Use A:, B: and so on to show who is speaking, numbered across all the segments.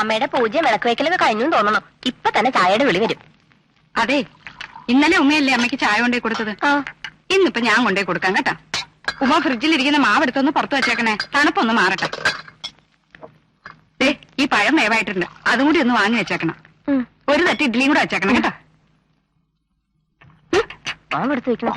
A: അമ്മയുടെ പൂജ വിളക്ക് വയ്ക്കലൊക്കെ കഴിഞ്ഞു തോന്നണം. ഇപ്പൊ തന്നെ ചായയുടെ വിളി വരും.
B: അതെ, ഇന്നലെ ഉമ്മയല്ലേ അമ്മയ്ക്ക് ചായ കൊണ്ടേ കൊടുത്തത്? ഇന്നിപ്പൊ ഞാൻ കൊണ്ടേ കൊടുക്കാം കേട്ടാ. ഉമ്മ ഫ്രിഡ്ജിലിരിക്കുന്ന മാവെടുത്തൊന്ന് പുറത്തു വെച്ചേക്കണേ, തണുപ്പൊന്ന് മാറട്ടെ. ഈ പഴം വേവായിട്ടുണ്ട്, അതും കൂടി ഒന്ന് വാങ്ങി വെച്ചേക്കണം. ഒരു തട്ടി ഇഡ്ഡലിയും കൂടെ വെച്ചേക്കണം കേട്ടാ.
A: മാവെടുത്ത് വെക്കണം.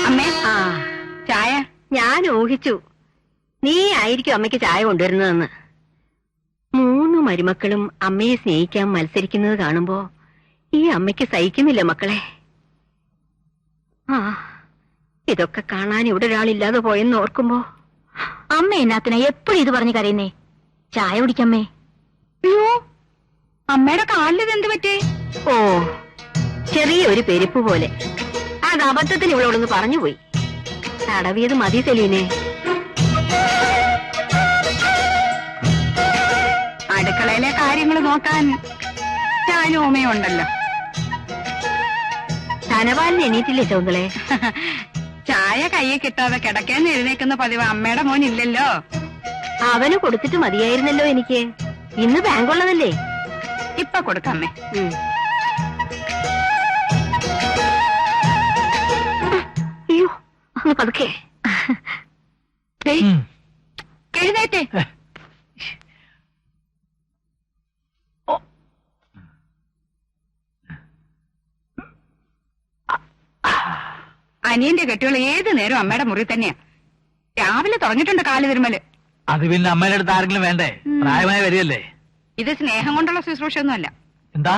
B: അമ്മേ, ചായ.
A: ഞാൻ ഊഹിച്ചു നീ ആയിരിക്കും അമ്മയ്ക്ക് ചായ കൊണ്ടുവരുന്നതെന്ന്. 3 മരുമക്കളും അമ്മയെ സ്നേഹിക്കാൻ മത്സരിക്കുന്നത് കാണുമ്പോ ഈ അമ്മയ്ക്ക് സഹിക്കുന്നില്ല മക്കളെ. ഇതൊക്കെ കാണാൻ ഇവിടെ ഒരാളില്ലാതെ പോയെന്ന് ഓർക്കുമ്പോ അമ്മ എന്നാത്തിനാ എപ്പോഴും ഇത് പറഞ്ഞു കരയുന്നേ? ചായ കുടിക്കമ്മേ.
B: അയ്യോ, അമ്മയുടെ കാലിൽ എന്ത് പറ്റേ?
A: ഓ, ചെറിയൊരു പെരുപ്പ് പോലെ. അത് അബദ്ധത്തിന് ഇവളോടൊന്ന് പറഞ്ഞുപോയി. തടവിയത് മതി സെലീനെ.
B: അടുക്കളയിലെ കാര്യങ്ങൾ നോക്കാൻ ഞാനും ഓമയും ഉണ്ടല്ലോ.
A: ധനപാലിന് എണീറ്റില്ലേ ചൗന്തളെ?
B: ചായ കയ്യെ കിട്ടാതെ കിടക്കാൻ എഴുന്നേക്കുന്ന പതിവ് അമ്മയുടെ മോനില്ലല്ലോ.
A: അവന് കൊടുത്തിട്ട് മതിയായിരുന്നല്ലോ എനിക്ക്. ഇന്ന് ബാങ്കുള്ളതല്ലേ?
B: ഇപ്പൊ കൊടുക്കാമേ.
A: അയ്യോ, അങ്ങ് പതുക്കെ.
B: എഴുന്നേറ്റേ. അനിയന്റെ കെട്ടികൾ ഏത് നേരം അമ്മയുടെ മുറി തന്നെയാ. രാവിലെ തുടങ്ങിയിട്ടുണ്ട് കാല് തിരുമല്.
C: അത് പിന്നെ അമ്മയുടെ അടുത്ത് ആരെങ്കിലും വേണ്ടേ? പ്രായമായ വരികയല്ലേ.
B: ഇത് സ്നേഹം കൊണ്ടുള്ള ശുശ്രൂഷയൊന്നും അല്ല.
C: എന്താ?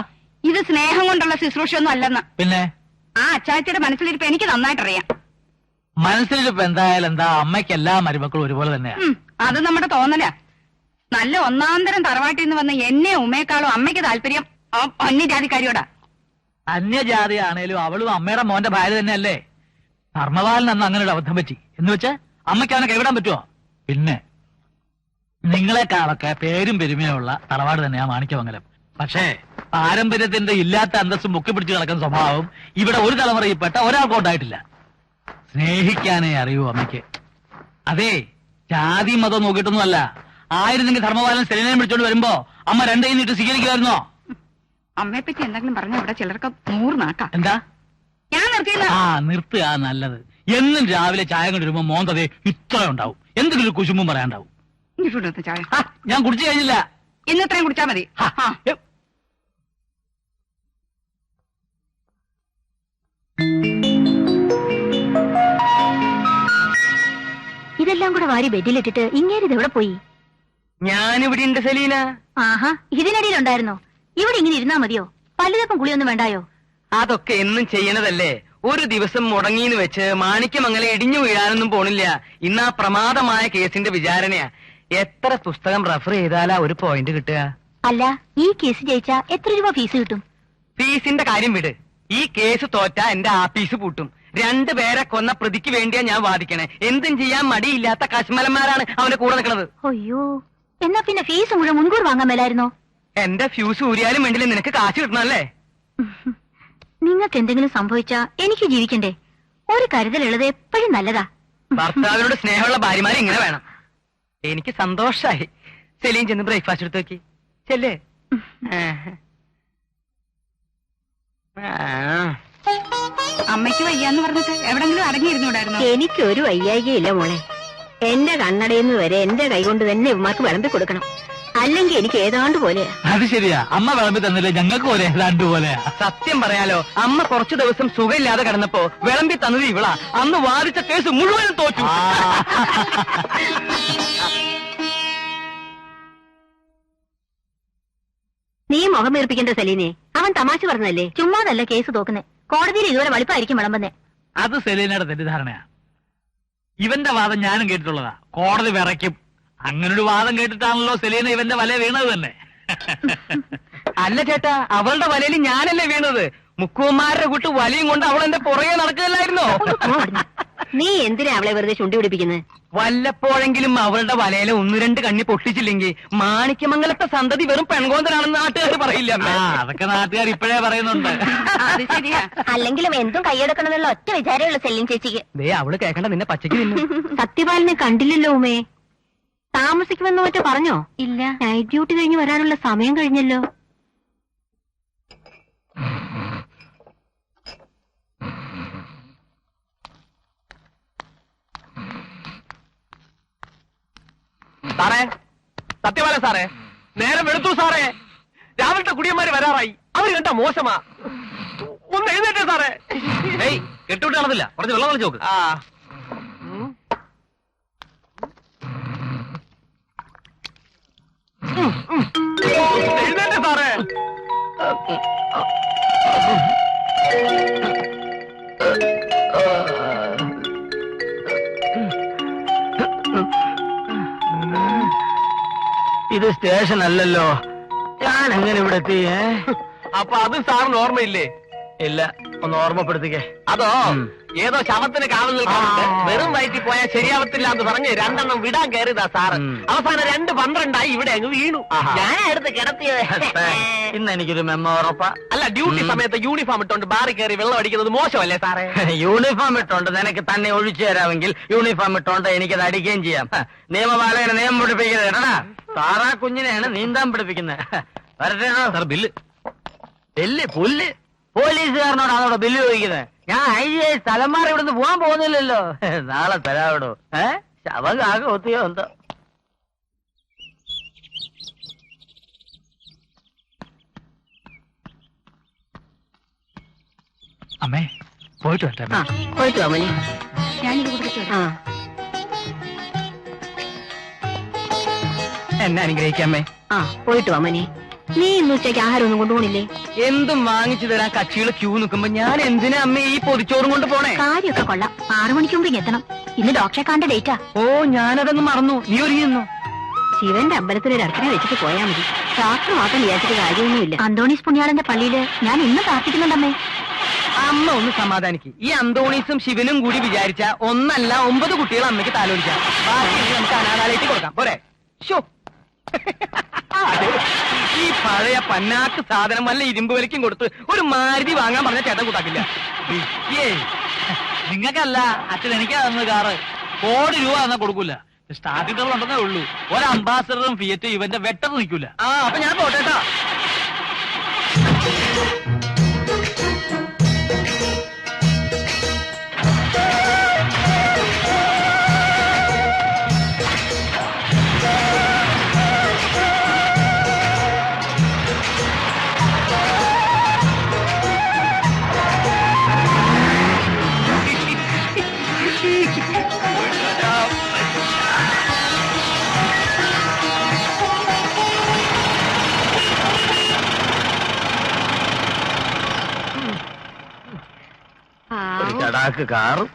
B: ഇത് സ്നേഹം കൊണ്ടുള്ള ശുശ്രൂഷയൊന്നും അല്ലെന്ന്.
C: പിന്നെ
B: ആ അച്ചായത്തിയുടെ മനസ്സിലിരിപ്പ് എനിക്ക് നന്നായിട്ടറിയാം.
C: മനസ്സിലിരിപ്പ് എന്തായാലും എന്താ, അമ്മയ്ക്ക് എല്ലാ മരുമക്കളും ഒരുപോലെ തന്നെയാ.
B: അത് നമ്മുടെ തോന്നലാ. നല്ല ഒന്നാന്തരം തറവാട്ടിൽ നിന്ന് വന്ന എന്നെ ഉമ്മയെക്കാളും അമ്മയ്ക്ക് താല്പര്യം അന്യജാതിക്കാരിയോടാ.
C: അന്യജാതി ആണേലും അവളും അമ്മയുടെ മോന്റെ ഭാര്യ തന്നെയല്ലേ. ധർമ്മപാലൻ അന്ന് അങ്ങനെ ഒരു അബദ്ധം പറ്റി എന്ന് വെച്ച് അമ്മയ്ക്ക് അവനെ കൈവിടാൻ പറ്റുമോ? പിന്നെ നിങ്ങളെക്കാളൊക്കെ പേരും പെരുമയുള്ള തറവാട് തന്നെയാ മാണിക്യമംഗലം. പക്ഷേ പാരമ്പര്യത്തിന്റെ ഇല്ലാത്ത അന്തസ്സും മുക്കിപ്പിടിച്ച് കിടക്കുന്ന സ്വഭാവം ഇവിടെ ഒരു തലമുറയിൽപ്പെട്ട ഒരാൾക്കും ഉണ്ടായിട്ടില്ല. സ്നേഹിക്കാനേ അറിയൂ അമ്മയ്ക്ക്. അതെ, ജാതി മതം നോക്കിയിട്ടൊന്നുമല്ല. ആയിരുന്നെങ്കിൽ ധർമ്മപാലൻ സെലിനെ പിടിച്ചോണ്ട് വരുമ്പോ അമ്മ 2 കൈ നീട്ടി സ്വീകരിക്കുമായിരുന്നോ?
B: അമ്മയെപ്പറ്റി എന്തെങ്കിലും പറഞ്ഞ ഇവിടെ ചിലർക്ക് 100 നാക്കാം.
C: എന്താ?
B: ഞാൻ നിർത്തിയില്ല.
C: നിർത്തുക നല്ലത്. എന്നും രാവിലെ ചായ കൊണ്ടിരുമ്പോ മോന്തതേ ഇത്ര ഉണ്ടാവും. എന്തെങ്കിലും ഒരു കുശുമ്പും പറയാണ്ടാവും.
B: ചായ
C: ഞാൻ കുടിച്ചു കഴിഞ്ഞില്ല.
B: ഇന്നത്രയും കുടിച്ചാ മതി.
A: ഇതെല്ലാം കൂടെ വാരി ബെഡിലിട്ടിട്ട് ഇങ്ങേരിത് എവിടെ പോയി?
D: ഞാനിവിടെ ഉണ്ട് സെലീന.
A: ആഹാ, ഇതിനിടയിലുണ്ടായിരുന്നോ? ഇവിടെ ഇങ്ങനെ ഇരുന്നാ മതിയോ? പല്ലുതപ്പം കുളിയൊന്നും വേണ്ടായോ?
D: അതൊക്കെ എന്നും ചെയ്യണതല്ലേ. ഒരു ദിവസം മുടങ്ങിന്ന് വെച്ച് മാണിക്യമംഗലം ഇടിഞ്ഞു വീഴാനൊന്നും പോണില്ല. ഇന്നാ പ്രമാദമായ കേസിന്റെ വിചാരണയാ. എത്ര പുസ്തകം റെഫർ ചെയ്താലാ ഒരു പോയിന്റ് കിട്ടുക?
A: അല്ല, ഈ കേസ് ജയിച്ചാ എത്ര രൂപ ഫീസ് കിട്ടും?
D: ഫീസിന്റെ കാര്യം വിട്. ഈ കേസ് തോറ്റാ എന്റെ ആഫീസ് പൂട്ടും. 2 പേരെ കൊന്ന പ്രതിക്ക് വേണ്ടിയാ ഞാൻ വാദിക്കണേ. എന്തും ചെയ്യാൻ മടിയില്ലാത്ത കശ്മലന്മാരാണ് അവന്റെ കൂടെ നിൽക്കുന്നത്.
A: അയ്യോ, എന്നാ പിന്നെ ഫീസ് മുഴുവൻ മുൻകൂർ വാങ്ങാൻ മേലായിരുന്നോ?
D: എന്റെ ഫ്യൂസ് ഊരിയാലും വേണ്ടില്ല, നിനക്ക് കാശ് കിട്ടണല്ലേ.
A: നിങ്ങൾക്ക് എന്തെങ്കിലും സംഭവിച്ചാ എനിക്ക് ജീവിക്കണ്ടേ? ഒരു കരുതലുള്ളത് എപ്പോഴും നല്ലതാ.
D: ഭർത്താവിനോട് സ്നേഹമുള്ള ഭാര്യമാരെ ഇങ്ങനെ വേണം. എനിക്ക് സന്തോഷായി. സെലീൻ ചെന്ന് ബ്രേക്ക്ഫാസ്റ്റ് എടുത്ത് വെക്കി ചെല്ലേ.
B: അമ്മയ്ക്ക് വയ്യാന്ന് പറഞ്ഞിട്ട് എവിടെങ്കിലും അടങ്ങിയിരുന്നൂടായിരുന്നോ?
A: എനിക്കൊരു വയ്യായികയില്ല മോളെ. എന്റെ കണ്ണടയുന്ന വരെ എന്റെ കൈകൊണ്ട് തന്നെ ഇവന്മാർക്ക് വിളമ്പി കൊടുക്കണം. അല്ലെങ്കിൽ എനിക്ക് ഏതാണ്ട് പോലെയാ.
C: അത് ശരിയാ, അമ്മ വിളമ്പി തന്നില്ലേ ഞങ്ങൾക്ക് പോലെ ഏതാണ്ട് പോലെയാ.
D: സത്യം പറയാലോ, അമ്മ കുറച്ചു ദിവസം സുഖമില്ലാതെ കിടന്നപ്പോ വിളമ്പി തന്നത് ഇവളാ. അന്ന് വാദിച്ച കേസ് മുഴുവനും തോറ്റു.
A: നീ മുഖം വീർപ്പിക്കേണ്ട സലീനെ. അവൻ തമാശ പറഞ്ഞതല്ലേ, ചുമ്മാതല്ല കേസ് തോക്കുന്നേ. കോടതിയിൽ ഇതുവരെ വെളുപ്പായിരിക്കും വിളമ്പുന്നേ.
C: അത് സെലീനയുടെ തെറ്റിദ്ധാരണയാ. ഇവന്റെ വാദം ഞാനും കേട്ടിട്ടുള്ളതാ. കോടതി വിറയ്ക്കും. അങ്ങനൊരു വാദം കേട്ടിട്ടാണല്ലോ സെലീന ഇവന്റെ വല വീണത് തന്നെ.
D: അല്ല ചേട്ടാ, അവളുടെ വലയിൽ ഞാനല്ലേ വീണത്. മുക്കുവന്മാരുടെ കൂട്ട് വലയും കൊണ്ട് അവൾ എന്റെ പുറകെ നടക്കുകയല്ലായിരുന്നോ?
A: നീ എന്തിനാ അവളെ വെറുതെ ചുണ്ടി പിടിപ്പിക്കുന്നത്?
D: വല്ലപ്പോഴെങ്കിലും അവളുടെ വലയിലെ ഒന്ന് രണ്ട് കണ്ണി പൊട്ടിച്ചില്ലെങ്കിൽ മാണിക്യമംഗലത്തെ സന്തതി വെറും പെൺകോന്തനാണെന്ന് നാട്ടുകാർ പറയില്ല അമ്മേ.
C: അതൊക്കെ നാട്ടുകാർ ഇപ്പോഴേ പറയുന്നുണ്ട്.
B: അത് ശരിയാ.
A: അല്ലെങ്കിലും എന്തും കൈയെടുക്കണമെന്നുള്ള ഒറ്റ വിചാരമുള്ള സെല്ലിൻ ചേച്ചിക്ക്.
D: ദേ അവള് കേക്കണ്ട നിന്നെ പച്ചയ്ക്ക് തിന്നു.
A: സത്യപാലിനെ കണ്ടില്ലല്ലോ ഉമേ. താമസിക്കുമെന്ന് മറ്റോ പറഞ്ഞോ?
B: ഇല്ല.
A: നൈറ്റ് ഡ്യൂട്ടി കഴിഞ്ഞ് വരാനുള്ള സമയം കഴിഞ്ഞല്ലോ.
E: സാറേ, സത്യപാല സാറേ, നേരം എടുത്തു സാറേ. രാവിലത്തെ കുടിയന്മാര് വരാറായി. അവര് കണ്ട മോശമാ. ഒന്ന് എഴുന്നേറ്റേ സാറേ.
D: കെട്ടുവിട്ട് നടന്നില്ല, കുറച്ച് വെള്ളം കളിച്ചു നോക്ക്.
E: ആ എഴുന്നേറ്റേ സാറേ.
D: ഇത് സ്റ്റേഷൻ അല്ലല്ലോ, ഞാൻ എങ്ങനെ ഇവിടെ എത്തി?
E: അപ്പൊ അത് സാറിന് ഓർമ്മയില്ലേ?
D: ഇല്ല, ഒന്ന് ഓർമ്മപ്പെടുത്തിക്കേ.
E: അതോ ഏതോ ശവത്തിന് കാവൽ നിൽക്കാറുണ്ട്. വെറും വയറ്റിൽ പോയാൽ ശരിയാവത്തില്ല എന്ന് പറഞ്ഞ് രണ്ടെണ്ണം വിടാൻ കയറിയതാ സാറ്. അവസാനം 2:12 ഇവിടെ അങ്ങ് വീണു. ഞാനാ എടുത്ത് കിടത്തിയത്.
D: ഇന്ന് എനിക്കൊരു മെമ്മോ ഉറപ്പാ.
E: അല്ല, ഡ്യൂട്ടി സമയത്ത് യൂണിഫോം ഇട്ടോണ്ട് ബാറി കയറി വെള്ളം അടിക്കുന്നത് മോശമല്ലേ സാറേ?
D: യൂണിഫോം ഇട്ടോണ്ട് നിനക്ക് തന്നെ ഒഴിച്ചു തരാമെങ്കിൽ യൂണിഫോം ഇട്ടോണ്ട് എനിക്കത് അടിക്കുകയും ചെയ്യാം. നിയമപാലകനെ നിയമം പഠിപ്പിക്കുന്നത് കേട്ടാ. താറാ കുഞ്ഞിനെയാണ് നീന്താൻ പഠിപ്പിക്കുന്നത്. വരട്ടെ സാർ. ബില്ല് പുല്ല്. പോലീസുകാരനോടാണ് അവിടെ ബില്ല് ചോദിക്കുന്നത്. ഞാൻ IAS തലമാറി ഇവിടുന്ന് പോകാൻ പോകുന്നില്ലല്ലോ. നാളെ തരാവിടോ. ശവം ആകെ ഒത്തിയോ എന്തോ.
C: അമ്മേ, പോയിട്ട് വരട്ടെ
A: ആ, പോയിട്ട് വാ മോനെ.
B: ഞാനിത് കൊടുത്തിട്ട്
A: ആ,
D: എന്നെ അനുഗ്രഹിക്കാമേ.
A: ആ, പോയിട്ട് വാ മോനെ. നീ ഇന്ന് ഉച്ചയ്ക്ക് ആഹാരം ഒന്നും കൊണ്ടുപോണില്ലേ?
D: എന്തും വാങ്ങിച്ചു തരാൻ കക്ഷികൾ ക്യൂ നിൽക്കുമ്പോ ഞാൻ എന്തിനാ അമ്മേ ഈ പൊതിച്ചോറും കൊണ്ട് പോണേ?
A: കാര്യമൊക്കെ കൊള്ളാം. 6 മണിക്ക് മുമ്പ് എത്തണം. ഇന്ന് ഡോക്ടറെ കാണേണ്ട ഡേറ്റാ.
D: ഓ, ഞാനതങ്ങ് മറന്നു. നീ ഒരുങ്ങിയെന്നു?
A: ശിവന്റെ അമ്പലത്തിൽ ഒരു അർച്ചന വെച്ചിട്ട് പോയാ മതി. ഡോക്ടർ മാത്രം വിചാരിച്ചിട്ട് കാര്യമൊന്നുമില്ല. അന്തോണീസ് പുണ്യാളന്റെ പള്ളിയില് ഞാൻ ഇന്ന് പ്രാർത്ഥിക്കുന്നുണ്ടമ്മേ.
D: അമ്മ ഒന്ന് സമാധാനിക്ക്. ഈ അന്തോണീസും ശിവനും കൂടി വിചാരിച്ച 1 അല്ല 9 കുട്ടികൾ അമ്മയ്ക്ക് താലോലിക്കാം. ബാക്കി നമുക്ക് അനാഥാലയത്തിൽ കൊടുക്കാം. പോരെ? ശോ, ഈ പഴയ പന്നാക്ക് സാധനം വല്ല ഇരുമ്പ് വലിക്കും കൊടുത്ത് ഒരു മാരുതി വാങ്ങാൻ പറഞ്ഞ ചേട്ടൻ കൂട്ടാക്കില്ല.
C: നിങ്ങൾക്കല്ല അച്ഛൻ എനിക്കാ തന്നത് കാറ്. 1 കോടി രൂപ തന്നാ കൊടുക്കൂല. സ്റ്റാർട്ടിംഗ് ട്രബിൾ ഉണ്ടെന്നേ ഉള്ളൂ. ഒരു അംബാസഡറും ഫിയറ്റ് ഇവന്റെ വെട്ടർ നിൽക്കൂല.
D: അപ്പൊ ഞാൻ പോട്ടേട്ടാ. ചടാക്ക് കാറും.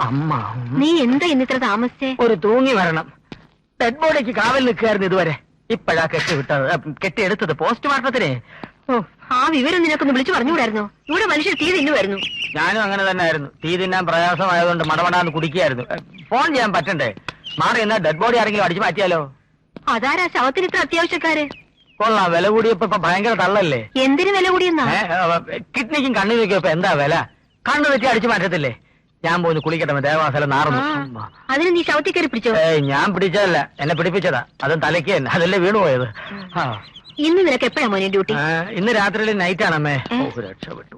D: അമ്മ,
A: നീ എന്താ ഇന്നിത്ര താമസിച്ചേ?
D: ഒരു തൂങ്ങി വരണം. ഡെഡ് ബോഡിക്ക് കാവൽ നിൽക്കുകയായിരുന്നു ഇതുവരെ. ഇപ്പോഴാ കെട്ടിയെടുത്തത് പോസ്റ്റ്മോർട്ടത്തിന്.
A: ആ വിവരം നിനക്കൊന്ന് വിളിച്ചു പറഞ്ഞുകൂടായിരുന്നോ? ഇവിടെ മനുഷ്യർ തീ തിന്നുമായിരുന്നു.
D: ഞാനും അങ്ങനെ തന്നെ ആയിരുന്നു. തീ തിന്നാൻ പ്രയാസമായതുകൊണ്ട് മടമടാന്ന് കുടിക്കുകയായിരുന്നു. ഫോൺ ചെയ്യാൻ പറ്റണ്ടേ? മാറി എന്നാ ഡെഡ് ബോഡി ആരെങ്കിലും അടിച്ചു മാറ്റിയാലോ?
A: അതാരാ ശവത്തിന് ഇത്ര അത്യാവശ്യക്കാര്?
D: കൊള്ളാം, വില കൂടിയപ്പോ ഇപ്പൊ ഭയങ്കര തള്ളല്ലേ?
A: എന്തിനു വില കൂടിയെന്നാ?
D: കിഡ്നിക്കും കണ്ണിലേക്കും ഇപ്പൊ എന്താ വില? കണ്ണു വെച്ച് അടിച്ചു മാറ്റത്തില്ലേ? ഞാൻ പോയി കുളിക്കട്ടെ, ദേവാസലം നാറുന്നു.
A: അതിന് നീ ശവത്തിൽ കയറി പിടിച്ചോ?
D: ഞാൻ പിടിച്ചതല്ല, എന്നെ പിടിപ്പിച്ചതാ. അതും തലയ്ക്ക് തന്നെ, അതല്ലേ വീണുപോയത്.
A: ഇന്ന് നിനക്ക് എപ്പോഴാ മോനെ ഡ്യൂട്ടി?
D: ഇന്ന് രാത്രിയിൽ നൈറ്റാണ് അമ്മേ. രക്ഷപ്പെട്ടു.